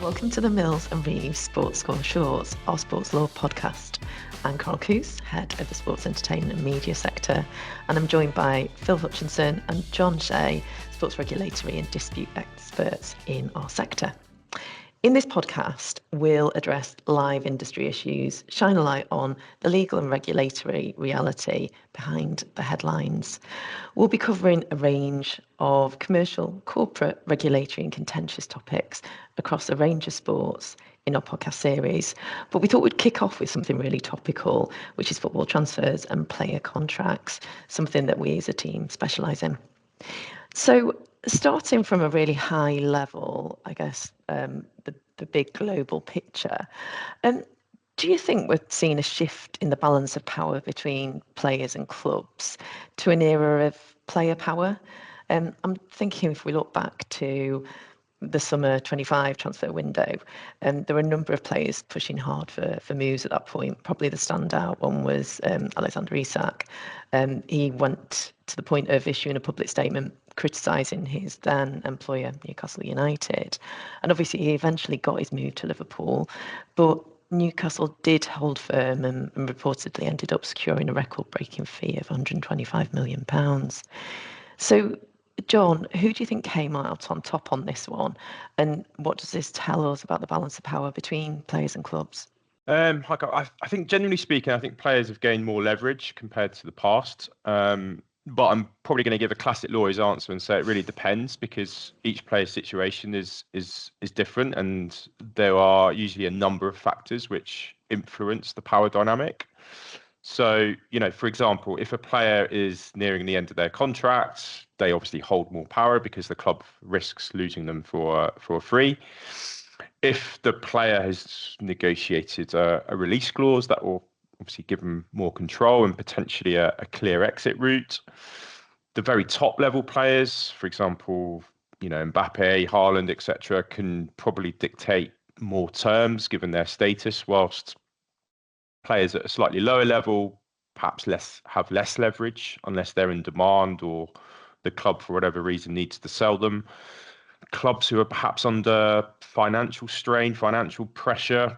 Welcome to the Mills and Reeve Sports Score Shorts, our sports law podcast. I'm Couse, head of the sports entertainment and media sector, and I'm joined by Phil Hutchinson and John Shea, sports regulatory and dispute experts in our sector. In this podcast, we'll address live industry issues, shine a light on the legal and regulatory reality behind the headlines. We'll be covering a range of commercial, corporate, regulatory and contentious topics across a range of sports in our podcast series. But we thought we'd kick off with something really topical, which is football transfers and player contracts, something that we as a team specialise in. So starting from a really high level, I guess, the big global picture, do you think we're seeing a shift in the balance of power between players and clubs to an era of player power? I'm thinking if we look back to the summer 25 transfer window, there were a number of players pushing hard for moves at that point. Probably the standout one was Alexander Isak. He went to the point of issuing a public statement criticising his then employer, Newcastle United. And obviously he eventually got his move to Liverpool, but Newcastle did hold firm and reportedly ended up securing a record-breaking fee of £125 million. So, John, who do you think came out on top on this one? And what does this tell us about the balance of power between players and clubs? I think generally speaking, I think players have gained more leverage compared to the past. But I'm probably going to give a classic lawyer's answer and say it really depends, because each player's situation is different, and there are usually a number of factors which influence the power dynamic. So, for example, if a player is nearing the end of their contract, they obviously hold more power because the club risks losing them for a free. If the player has negotiated a release clause, that will obviously give them more control and potentially a clear exit route. The very top level players, for example, Mbappe, Haaland, etc., can probably dictate more terms given their status, whilst players at a slightly lower level perhaps have less leverage unless they're in demand or the club for whatever reason needs to sell them. Clubs who are perhaps under financial strain, financial pressure,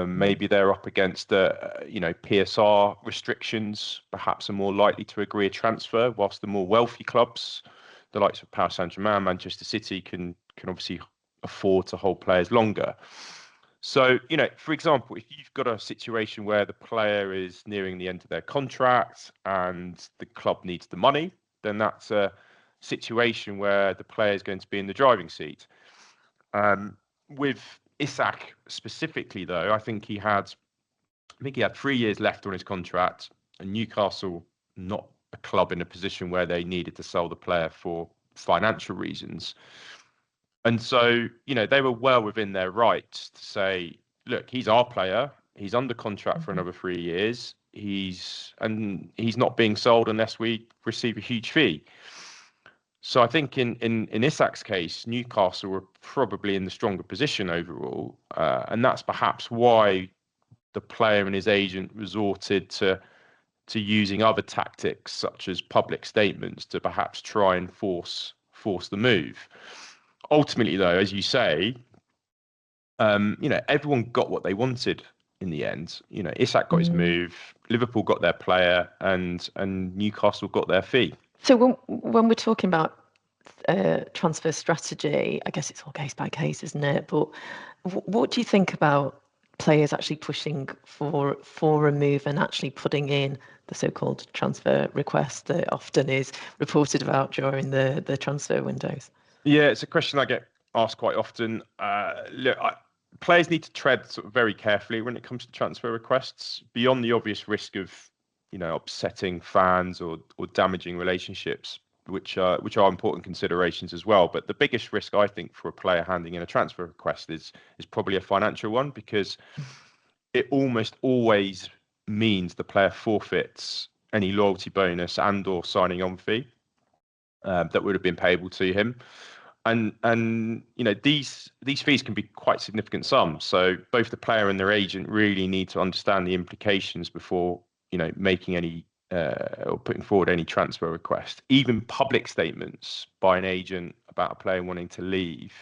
maybe they're up against PSR restrictions, perhaps are more likely to agree a transfer, whilst the more wealthy clubs, the likes of Paris Saint-Germain, Manchester City, can obviously afford to hold players longer. So, for example, if you've got a situation where the player is nearing the end of their contract and the club needs the money, then that's a situation where the player is going to be in the driving seat. With Isak specifically, though, I think he had 3 years left on his contract, and Newcastle, not a club in a position where they needed to sell the player for financial reasons. And so, they were well within their rights to say, look, he's our player. He's under contract for another 3 years. He's not being sold unless we receive a huge fee. So I think in Isak's case, Newcastle were probably in the stronger position overall. And that's perhaps why the player and his agent resorted to using other tactics, such as public statements, to perhaps try and force the move. Ultimately, though, as you say, everyone got what they wanted in the end. Isak got his move, Liverpool got their player, and Newcastle got their fee. So when we're talking about transfer strategy, I guess it's all case by case, isn't it? But what do you think about players actually pushing for a move and actually putting in the so-called transfer request that often is reported about during the transfer windows? Yeah, it's a question I get asked quite often. Players need to tread sort of very carefully when it comes to transfer requests, beyond the obvious risk of upsetting fans or damaging relationships, which are important considerations as well. But the biggest risk, I think, for a player handing in a transfer request is probably a financial one, because it almost always means the player forfeits any loyalty bonus and or signing on fee that would have been payable to him. And these fees can be quite significant sums. So both the player and their agent really need to understand the implications before making any or putting forward any transfer request. Even public statements by an agent about a player wanting to leave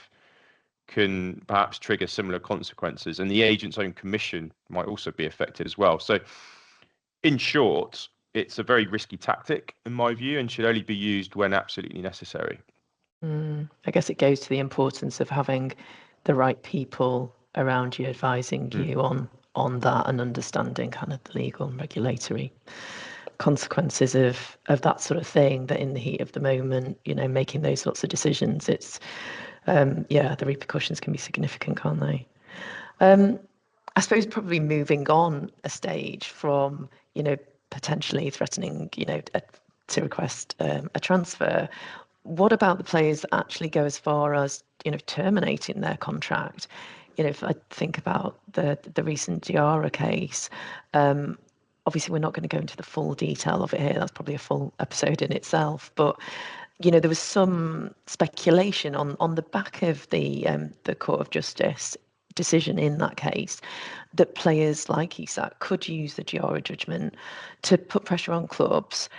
can perhaps trigger similar consequences, and the agent's own commission might also be affected as well. So, in short, it's a very risky tactic, in my view, and should only be used when absolutely necessary. I guess it goes to the importance of having the right people around you advising you on that and understanding kind of the legal and regulatory consequences of that sort of thing, that in the heat of the moment, making those sorts of decisions, it's the repercussions can be significant, can't they? I suppose probably moving on a stage from, potentially threatening, to request a transfer. What about the players that actually go as far as, terminating their contract? If I think about the recent Diarra case, obviously we're not going to go into the full detail of it here. That's probably a full episode in itself. But there was some speculation on the back of the Court of Justice decision in that case that players like Isak could use the Diarra judgment to put pressure on clubs,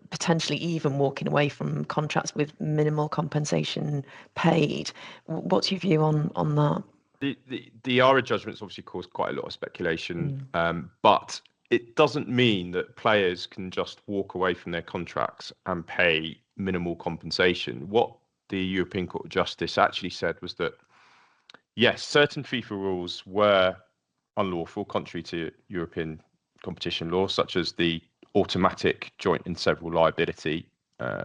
potentially even walking away from contracts with minimal compensation paid. What's your view on that? The Diarra judgment's obviously caused quite a lot of speculation, but it doesn't mean that players can just walk away from their contracts and pay minimal compensation. What the European Court of Justice actually said was that, yes, certain FIFA rules were unlawful, contrary to European competition law, such as the automatic joint and several liability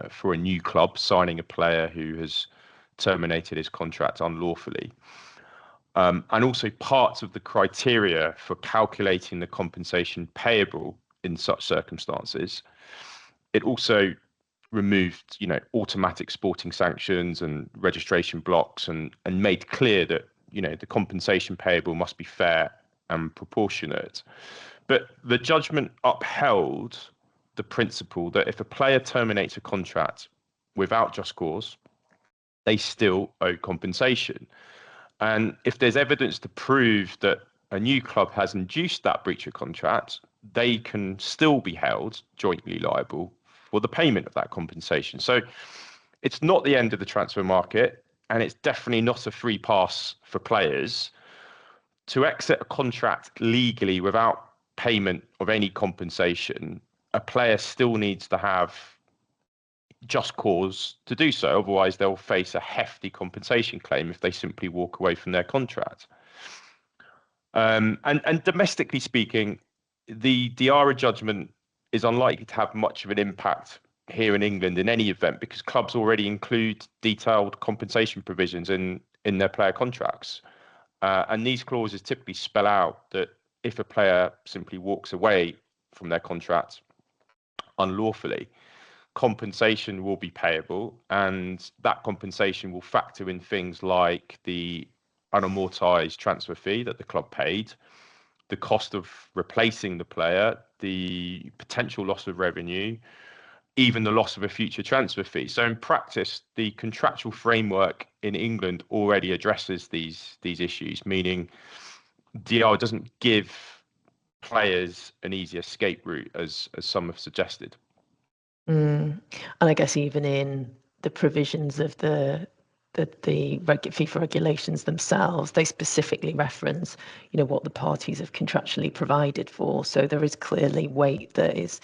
for a new club signing a player who has terminated his contract unlawfully. And also parts of the criteria for calculating the compensation payable in such circumstances. It also removed, automatic sporting sanctions and registration blocks, and made clear that, the compensation payable must be fair and proportionate. But the judgment upheld the principle that if a player terminates a contract without just cause, they still owe compensation. And if there's evidence to prove that a new club has induced that breach of contract, they can still be held jointly liable for the payment of that compensation. So it's not the end of the transfer market, and it's definitely not a free pass for players. To exit a contract legally without payment of any compensation, a player still needs to have just cause to do so. Otherwise, they'll face a hefty compensation claim if they simply walk away from their contract. And domestically speaking, the Diarra judgment is unlikely to have much of an impact here in England in any event, because clubs already include detailed compensation provisions in their player contracts. And these clauses typically spell out that if a player simply walks away from their contract unlawfully, compensation will be payable, and that compensation will factor in things like the unamortized transfer fee that the club paid, the cost of replacing the player, the potential loss of revenue, even the loss of a future transfer fee. So in practice, the contractual framework in England already addresses these issues, meaning DR doesn't give players an easy escape route as some have suggested. And I guess even in the provisions of the FIFA regulations themselves, they specifically reference, what the parties have contractually provided for. So there is clearly weight that is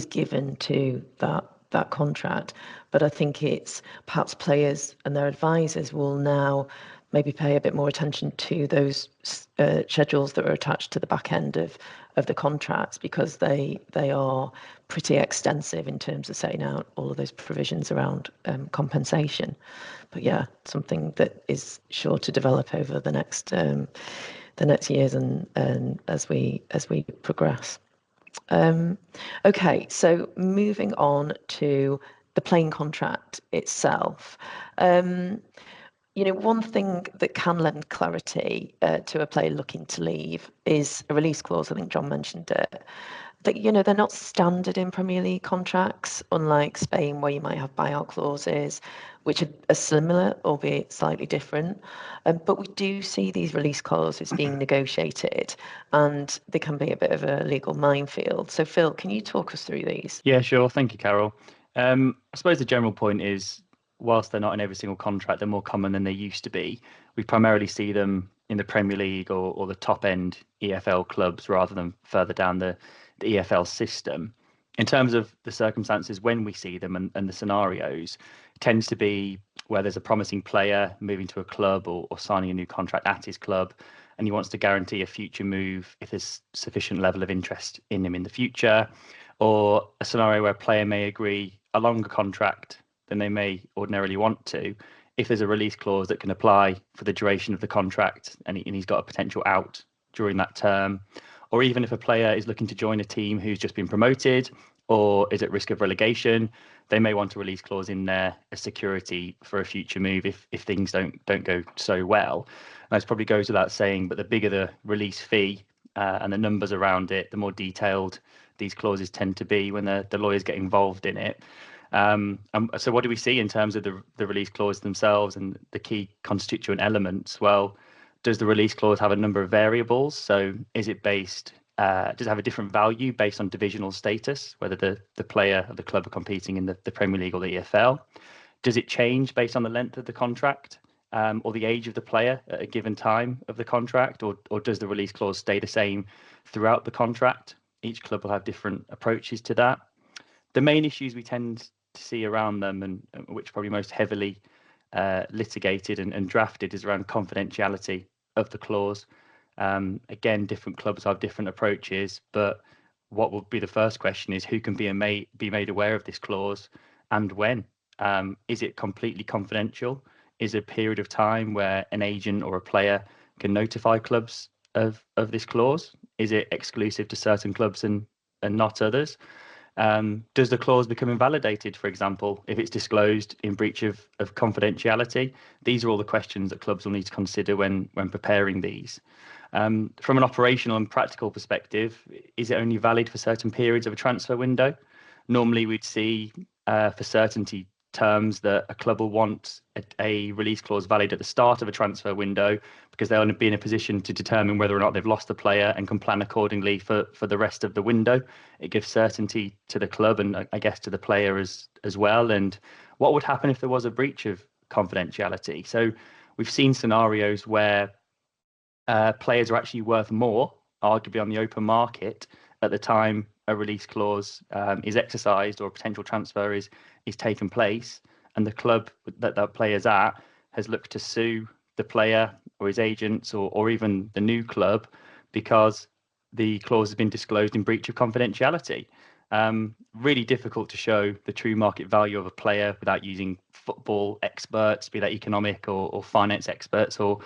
given to that contract. But I think it's perhaps players and their advisors will now maybe pay a bit more attention to those schedules that are attached to the back end of the contracts, because they are pretty extensive in terms of setting out all of those provisions around compensation. But yeah, something that is sure to develop over the next years and as we progress. Okay, so moving on to the playing contract itself. One thing that can lend clarity to a player looking to leave is a release clause. I think John mentioned it. That, they're not standard in Premier League contracts, unlike Spain, where you might have buyout clauses, which are similar, albeit slightly different. But we do see these release clauses being negotiated, and they can be a bit of a legal minefield. So, Phil, can you talk us through these? Yeah, sure. Thank you, Carol. I suppose the general point is whilst they're not in every single contract, they're more common than they used to be. We primarily see them in the Premier League or the top end EFL clubs rather than further down the EFL system. In terms of the circumstances when we see them and the scenarios, it tends to be where there's a promising player moving to a club or signing a new contract at his club, and he wants to guarantee a future move if there's sufficient level of interest in him in the future, or a scenario where a player may agree a longer contract than they may ordinarily want to if there's a release clause that can apply for the duration of the contract and he's got a potential out during that term, or even if a player is looking to join a team who's just been promoted or is at risk of relegation, they may want a release clause in there as security for a future move if things don't go so well. And this probably goes without saying, but the bigger the release fee and the numbers around it, the more detailed these clauses tend to be when the lawyers get involved in it. So what do we see in terms of the release clause themselves and the key constituent elements? Well, does the release clause have a number of variables? So is it based, does it have a different value based on divisional status, whether the player or the club are competing in the Premier League or the EFL? Does it change based on the length of the contract or the age of the player at a given time of the contract? Or does the release clause stay the same throughout the contract? Each club will have different approaches to that. The main issues we tend to see around them, and which probably most heavily litigated and drafted, is around confidentiality of the clause. Again, different clubs have different approaches, but what will be the first question is who can be made aware of this clause and when? Is it completely confidential? Is there a period of time where an agent or a player can notify clubs of this clause? Is it exclusive to certain clubs and not others? Does the clause become invalidated, for example, if it's disclosed in breach of confidentiality? These are all the questions that clubs will need to consider when preparing these. From an operational and practical perspective, is it only valid for certain periods of a transfer window? Normally, we'd see for certainty terms that a club will want a release clause valid at the start of a transfer window because they'll be in a position to determine whether or not they've lost the player and can plan accordingly for the rest of the window. It gives certainty to the club and I guess to the player as well. And what would happen if there was a breach of confidentiality? So we've seen scenarios where players are actually worth more, arguably on the open market, at the time a release clause is exercised or a potential transfer is taken place, and the club that player's at has looked to sue the player or his agents or even the new club because the clause has been disclosed in breach of confidentiality. Really difficult to show the true market value of a player without using football experts, be that economic or finance experts or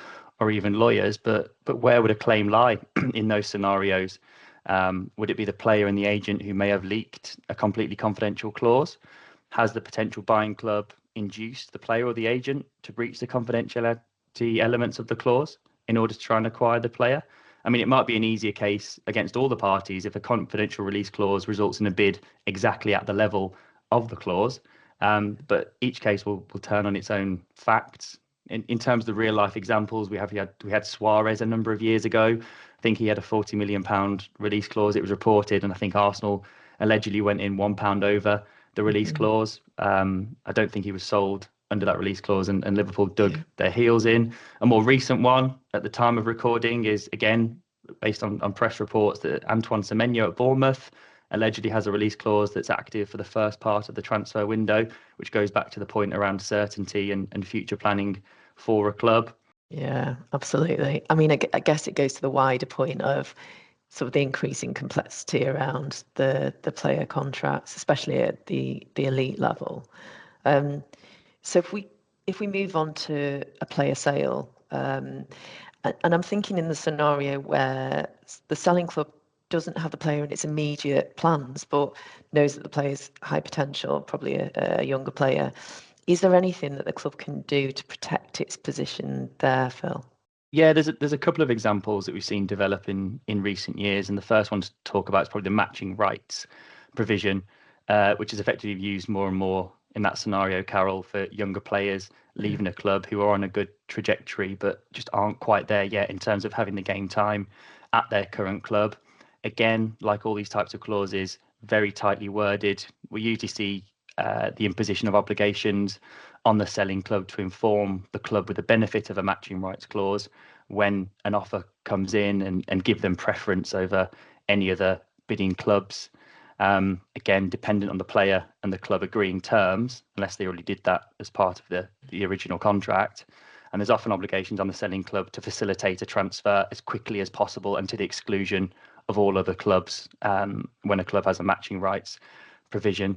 even lawyers. But where would a claim lie in those scenarios? Would it be the player and the agent who may have leaked a completely confidential clause? Has the potential buying club induced the player or the agent to breach the confidentiality elements of the clause in order to try and acquire the player? I mean, it might be an easier case against all the parties if a confidential release clause results in a bid exactly at the level of the clause. But each case will turn on its own facts. In terms of the real life examples, we had Suarez a number of years ago. I think he had a £40 million release clause. It was reported, and I think Arsenal allegedly went in £1 over the release clause. I don't think he was sold under that release clause, and Liverpool dug their heels in. A more recent one at the time of recording is, again, based on press reports, that Antoine Semenyo at Bournemouth allegedly has a release clause that's active for the first part of the transfer window, which goes back to the point around certainty and future planning for a club. Yeah, absolutely. I mean, I guess it goes to the wider point of sort of the increasing complexity around the player contracts, especially at the elite level. So if we move on to a player sale, and I'm thinking in the scenario where the selling club doesn't have the player in its immediate plans, but knows that the player's high potential, probably a younger player, is there anything that the club can do to protect its position there, Phil? Yeah, there's a couple of examples that we've seen develop in recent years, and the first one to talk about is probably the matching rights provision, which is effectively used more and more in that scenario, Carol, for younger players leaving a club who are on a good trajectory but just aren't quite there yet in terms of having the game time at their current club. Again, like all these types of clauses, very tightly worded. We usually see the imposition of obligations on the selling club to inform the club with the benefit of a matching rights clause when an offer comes in, and give them preference over any other bidding clubs. Again, dependent on the player and the club agreeing terms, unless they already did that as part of the original contract. And there's often obligations on the selling club to facilitate a transfer as quickly as possible and to the exclusion of all other clubs when a club has a matching rights provision.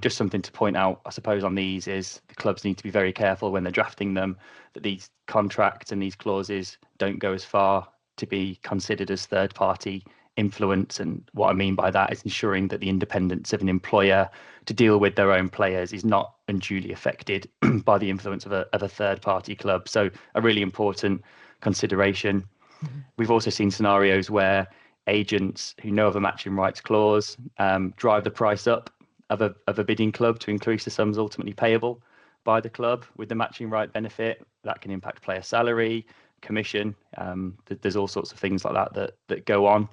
Just something to point out, I suppose, on these is the clubs need to be very careful when they're drafting them, that these contracts and these clauses don't go as far to be considered as third-party influence. And what I mean by that is ensuring that the independence of an employer to deal with their own players is not unduly affected by the influence of a third-party club. So a really important consideration. Mm-hmm. We've also seen scenarios where agents who know of a matching rights clause drive the price up of a bidding club to increase the sums ultimately payable by the club with the matching right benefit. That can impact player salary, commission. There's all sorts of things like that go on.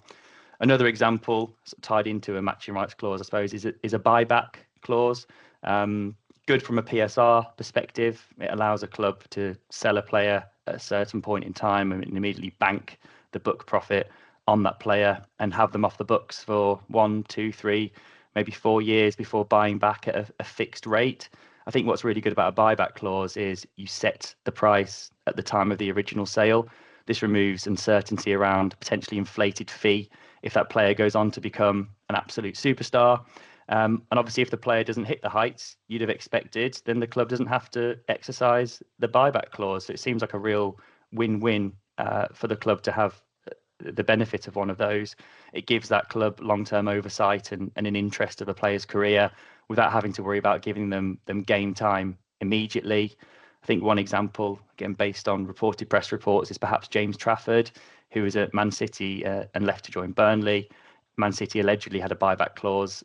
Another example tied into a matching rights clause, I suppose, is a buyback clause. Good from a PSR perspective. It allows a club to sell a player at a certain point in time and immediately bank the book profit on that player and have them off the books for 1, 2, 3, maybe 4 years before buying back at a fixed rate. I think what's really good about a buyback clause is you set the price at the time of the original sale. This removes uncertainty around potentially inflated fee if that player goes on to become an absolute superstar. And obviously, if the player doesn't hit the heights you'd have expected, then the club doesn't have to exercise the buyback clause. So it seems like a real win-win for the club to have the benefit of one of those. It gives that club long-term oversight and an interest of a player's career without having to worry about giving them game time immediately. I think one example, again, based on reported press reports, is perhaps James Trafford, who was at Man City and left to join Burnley. Man City allegedly had a buyback clause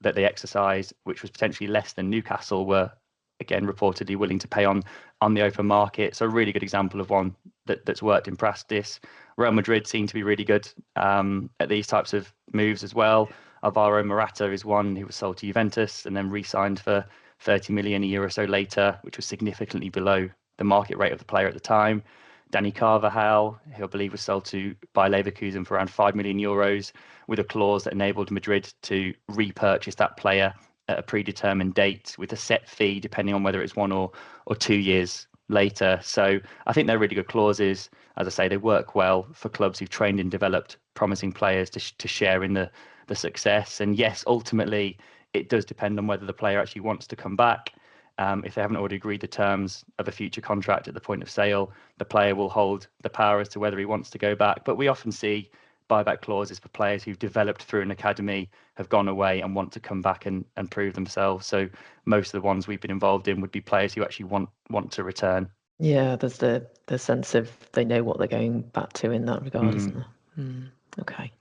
that they exercised, which was potentially less than Newcastle were, again, reportedly willing to pay on the open market. So a really good example of one that's worked in practice. Real Madrid seem to be really good at these types of moves as well. Alvaro Morata is one who was sold to Juventus and then re-signed for 30 million a year or so later, which was significantly below the market rate of the player at the time. Danny Carvajal, who I believe was sold to Bayer Leverkusen for around 5 million euros, with a clause that enabled Madrid to repurchase that player at a predetermined date with a set fee, depending on whether it's 1 or 2 years later. So I think they're really good clauses. As I say, they work well for clubs who've trained and developed promising players to share in the success. And yes, ultimately, it does depend on whether the player actually wants to come back. If they haven't already agreed the terms of a future contract at the point of sale, the player will hold the power as to whether he wants to go back. But we often see buyback clauses for players who've developed through an academy, have gone away and want to come back and prove themselves. So most of the ones we've been involved in would be players who actually want to return. Yeah, there's the sense of they know what they're going back to in that regard, isn't there? Okay.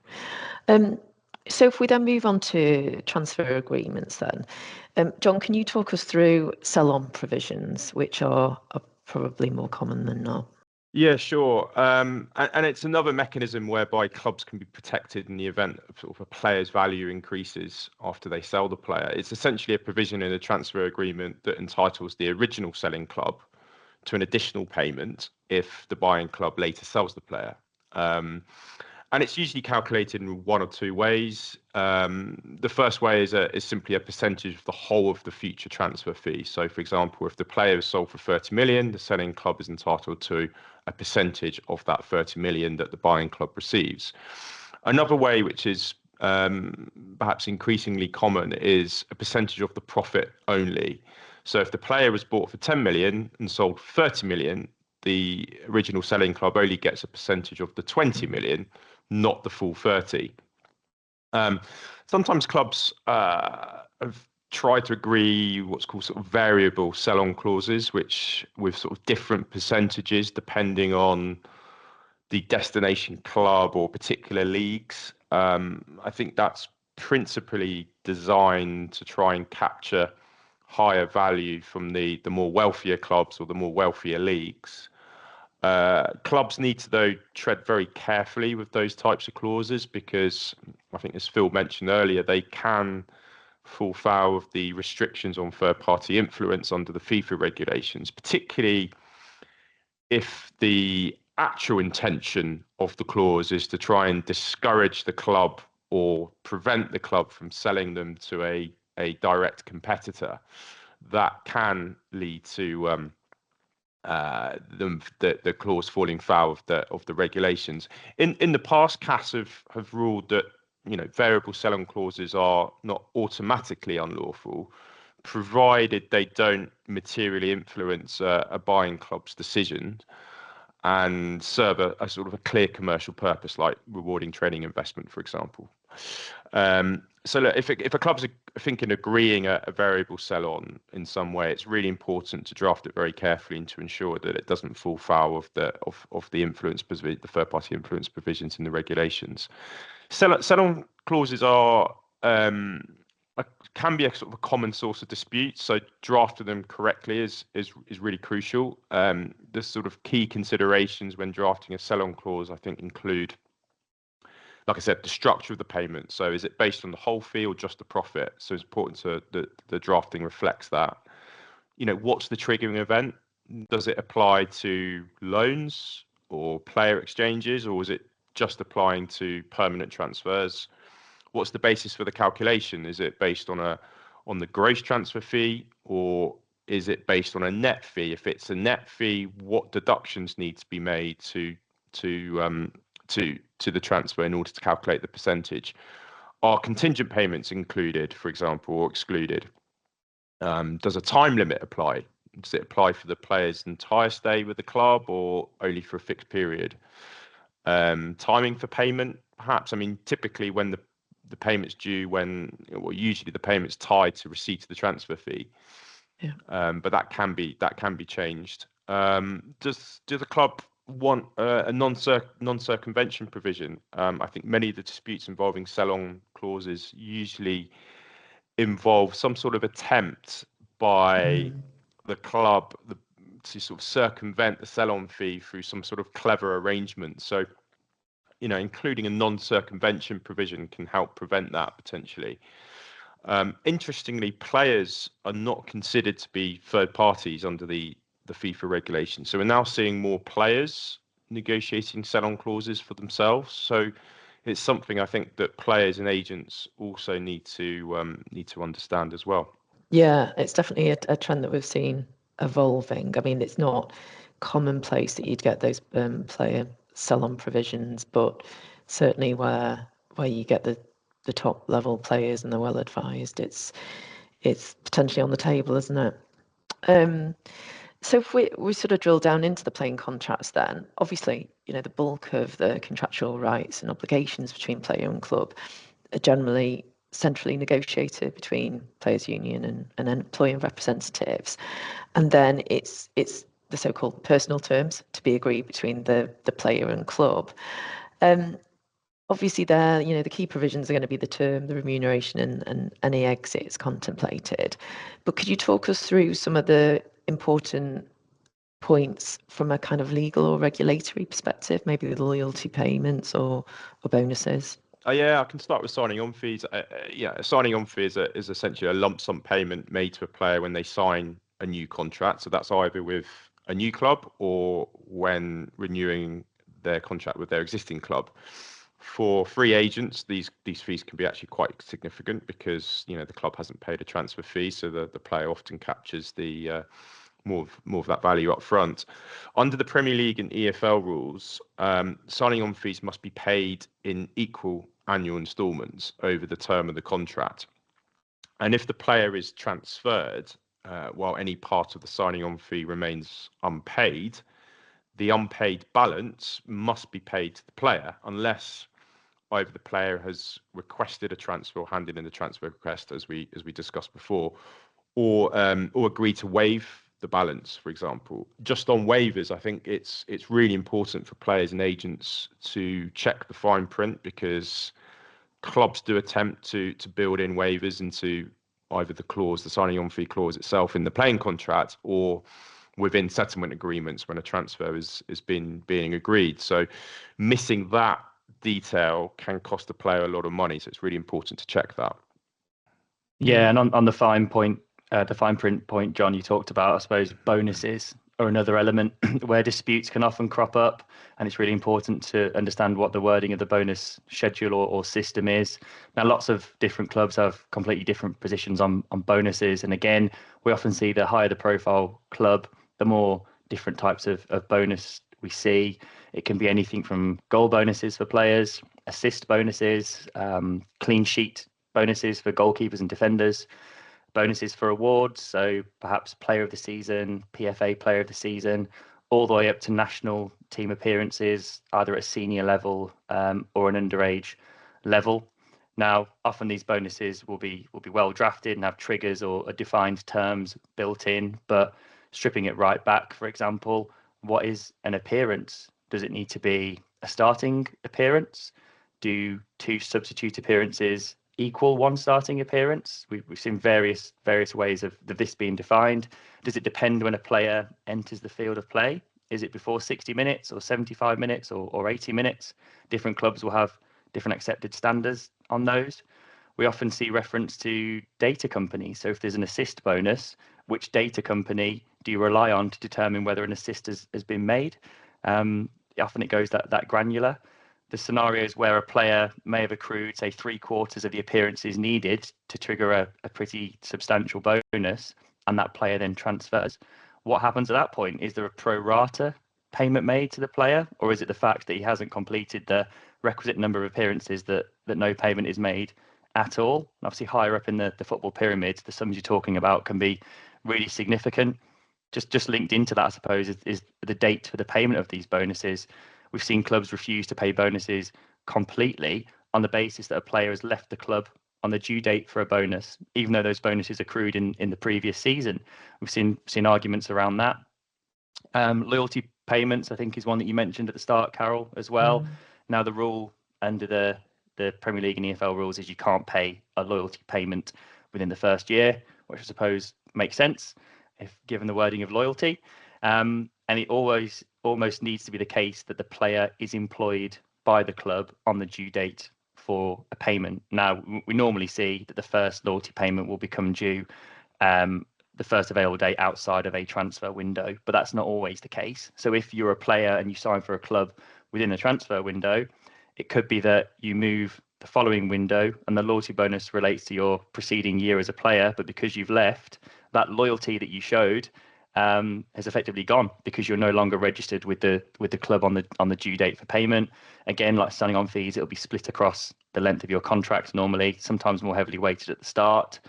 So if we then move on to transfer agreements then, John, can you talk us through sell-on provisions, which are probably more common than not? Yeah, sure. And it's another mechanism whereby clubs can be protected in the event of sort of a player's value increases after they sell the player. It's essentially a provision in a transfer agreement that entitles the original selling club to an additional payment if the buying club later sells the player. And it's usually calculated in one or two ways. The first way is simply a percentage of the whole of the future transfer fee. So, for example, if the player is sold for 30 million, the selling club is entitled to a percentage of that 30 million that the buying club receives. Another way, which is perhaps increasingly common, is a percentage of the profit only. So if the player was bought for 10 million and sold for 30 million, the original selling club only gets a percentage of the 20 million, not the full 30. Sometimes clubs have tried to agree what's called sort of variable sell-on clauses, which with sort of different percentages depending on the destination club or particular leagues. I think that's principally designed to try and capture higher value from the more wealthier clubs or the more wealthier leagues. Clubs need to, though, tread very carefully with those types of clauses because I think, as Phil mentioned earlier, they can fall foul of the restrictions on third-party influence under the FIFA regulations, particularly if the actual intention of the clause is to try and discourage the club or prevent the club from selling them to a direct competitor. That can lead to the clause falling foul of the regulations. In the past, CAS have ruled that variable sell-on clauses are not automatically unlawful, provided they don't materially influence a buying club's decision and serve a sort of a clear commercial purpose, like rewarding training investment, for example. So look, if a club's thinking agreeing a variable sell-on in some way, it's really important to draft it very carefully and to ensure that it doesn't fall foul of the influence, the third-party influence provisions in the regulations. Sell-on clauses are can be a sort of a common source of dispute, so drafting them correctly is really crucial. The sort of key considerations when drafting a sell-on clause, I think, include, like I said, the structure of the payment. So is it based on the whole fee or just the profit? So it's important the drafting reflects that. What's the triggering event? Does it apply to loans or player exchanges, or is it just applying to permanent transfers? What's the basis for the calculation? Is it based on the gross transfer fee, or is it based on a net fee? If it's a net fee, what deductions need to be made to the transfer in order to calculate the percentage? Are contingent payments included, for example, or excluded? Does a time limit apply? Does it apply for the player's entire stay with the club or only for a fixed period? Timing for payment, perhaps. I mean, typically when the payment's due, usually the payment's tied to receipt of the transfer fee. Yeah. But that can be changed. Does the club want a non-circumvention provision? I think many of the disputes involving sell-on clauses usually involve some sort of attempt by the club to sort of circumvent the sell-on fee through some sort of clever arrangement. So, including a non-circumvention provision can help prevent that potentially. Interestingly, players are not considered to be third parties under the FIFA regulation. So we're now seeing more players negotiating sell-on clauses for themselves. So it's something I think that players and agents also need to understand as well. Yeah, it's definitely a trend that we've seen evolving. I mean, it's not commonplace that you'd get those player sell-on provisions, but certainly where you get the top level players and the well advised, it's potentially on the table, isn't it? So if we sort of drill down into the playing contracts, then obviously the bulk of the contractual rights and obligations between player and club are generally centrally negotiated between players' union and employer representatives, and then it's the so-called personal terms to be agreed between the player and club. Obviously, there, the key provisions are going to be the term, the remuneration, and any exits contemplated. But could you talk us through some of the important points from a kind of legal or regulatory perspective, maybe the loyalty payments or bonuses? Yeah, I can start with signing on fees. A signing on fee is essentially a lump sum payment made to a player when they sign a new contract. So that's either with a new club or when renewing their contract with their existing club. For free agents, these fees can be actually quite significant because the club hasn't paid a transfer fee, so the player often captures the more of that value up front. Under the Premier League and EFL rules, signing on fees must be paid in equal annual instalments over the term of the contract. And if the player is transferred while any part of the signing on fee remains unpaid, the unpaid balance must be paid to the player unless either the player has requested a transfer or handed in the transfer request, as we discussed before, or agreed to waive the balance, for example. Just on waivers, I think it's really important for players and agents to check the fine print, because clubs do attempt to build in waivers into either the signing on fee clause itself in the playing contract, or within settlement agreements when a transfer is being agreed. So missing that detail can cost the player a lot of money. So it's really important to check that. Yeah, and on the fine print point, John, you talked about, I suppose, bonuses are another element where disputes can often crop up, and it's really important to understand what the wording of the bonus schedule or system is. Now, lots of different clubs have completely different positions on bonuses, and again, we often see the higher the profile club, the more different types of bonus we see. It can be anything from goal bonuses for players, assist bonuses, clean sheet bonuses for goalkeepers and defenders, bonuses for awards, so perhaps player of the season, PFA player of the season, all the way up to national team appearances, either at a senior level or an underage level. Now, often these bonuses will be well drafted and have triggers or defined terms built in, but stripping it right back, for example, what is an appearance? Does it need to be a starting appearance? Do 2 substitute appearances equal 1 starting appearance? We've seen various ways of this being defined. Does it depend when a player enters the field of play? Is it before 60 minutes or 75 minutes or 80 minutes? Different clubs will have different accepted standards on those. We often see reference to data companies. So if there's an assist bonus, which data company do you rely on to determine whether an assist has been made? Often it goes that granular. The scenarios where a player may have accrued, say, 3/4 of the appearances needed to trigger a pretty substantial bonus, and that player then transfers. What happens at that point? Is there a pro rata payment made to the player, or is it the fact that he hasn't completed the requisite number of appearances that no payment is made at all? And obviously, higher up in the football pyramid, the sums you're talking about can be really significant. Just linked into that, I suppose, is the date for the payment of these bonuses. We've seen clubs refuse to pay bonuses completely on the basis that a player has left the club on the due date for a bonus, even though those bonuses accrued in the previous season. We've seen arguments around that. Loyalty payments, I think, is one that you mentioned at the start, Carol, as well. Now, the rule under the Premier League and EFL rules is you can't pay a loyalty payment within the first year, which I suppose makes sense if given the wording of loyalty. And it almost needs to be the case that the player is employed by the club on the due date for a payment. Now, we normally see that the first loyalty payment will become due the first available date outside of a transfer window, but that's not always the case. So if you're a player and you sign for a club within a transfer window, it could be that you move the following window and the loyalty bonus relates to your preceding year as a player, but because you've left, that loyalty that you showed has effectively gone because you're no longer registered with the club on the due date for payment. Again, like signing on fees, it'll be split across the length of your contract normally, sometimes more heavily weighted at the start.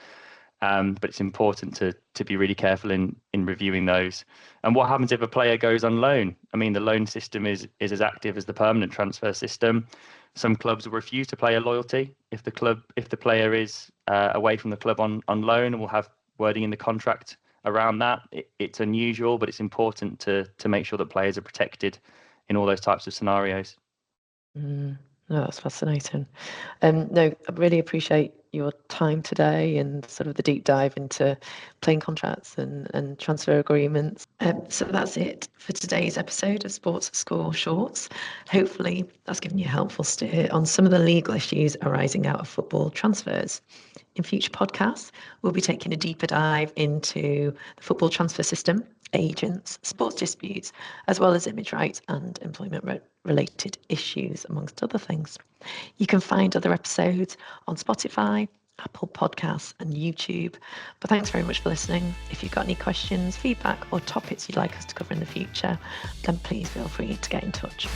But it's important to be really careful in reviewing those. And what happens if a player goes on loan? I mean, the loan system is as active as the permanent transfer system. Some clubs will refuse to pay a loyalty if the player is away from the club on loan, and will have wording in the contract around that. It's unusual, but it's important to make sure that players are protected in all those types of scenarios. No, that's fascinating. No, I really appreciate your time today and sort of the deep dive into playing contracts and transfer agreements. So that's it for today's episode of Sports Score Shorts. Hopefully that's given you a helpful steer on some of the legal issues arising out of football transfers. In future podcasts, we'll be taking a deeper dive into the football transfer system, agents, sports disputes, as well as image rights and employment-related issues, amongst other things. You can find other episodes on Spotify, Apple Podcasts, and YouTube. But thanks very much for listening. If you've got any questions, feedback, or topics you'd like us to cover in the future, then please feel free to get in touch.